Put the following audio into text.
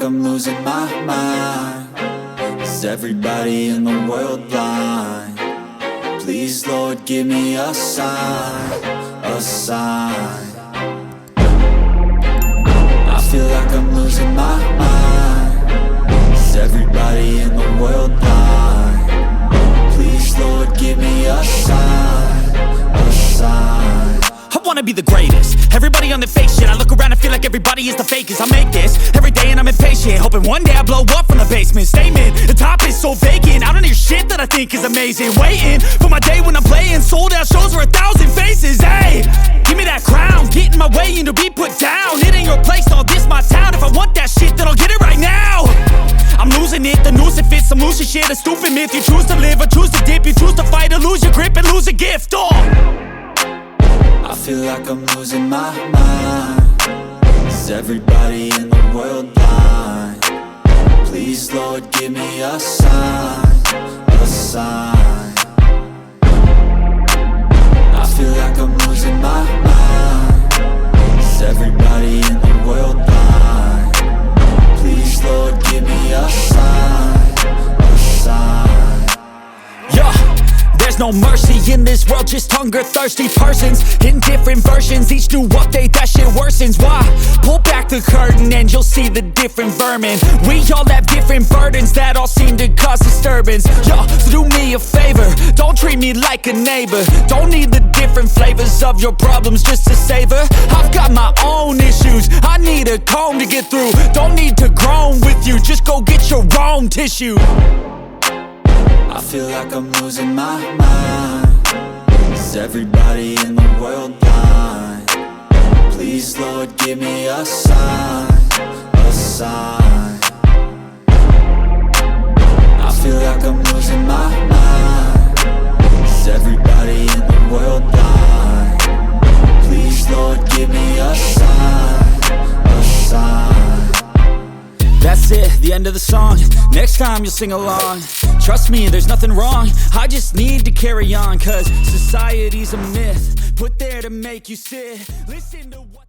I'm losing my mind. Is everybody in the world blind? Please, Lord, give me a sign, a sign. I feel like I'm losing my mind. Is everybody in the world blind? Please, Lord, give me a sign, a sign. I wanna be the greatest. Everybody on the fake shit. I look around and feel like everybody is the fakest. I make this every day and I'm impatient, hoping one day I blow up from the basement. Statement, the top is so vacant. I don't hear shit that I think is amazing. Waiting for my day when I'm playing sold out shows for 1,000 faces. Hey, give me that crown, get in my way and to be put down. It ain't your place, all this my town. If I want that shit, then I'll get it right now. I'm losing it, the noose it fits. I'm losing shit, a stupid myth. You choose to live or choose to dip. You choose to fight or lose your grip and lose a gift. I feel like I'm losing my mind. Is everybody in the world blind? Please, Lord, give me a sign, a sign. I feel like I'm losing my mind. Is everybody in the world blind? Please, Lord, give me a sign, a sign. There's no mercy in this world, just hunger-thirsty persons in different versions. Each new update, that shit worsens. Why? Pull back the curtain and you'll see the different vermin. We all have different burdens that all seem to cause disturbance. Yo, so do me a favor, don't treat me like a neighbor. Don't need the different flavors of your problems just to savor. I've got my own issues, I need a comb to get through. Don't need to groan with you, just go get your own tissue. I feel like I'm losing my mind. Is everybody in the world blind? Please, Lord, give me a sign, a sign. I feel like I'm losing my mind. Is everybody in the world blind? Please, Lord, give me a sign, a sign. That's it, the end of the song. Next time you'll sing along. Trust me, there's nothing wrong. I just need to carry on, 'cause society's a myth put there to make you sit. Listen to what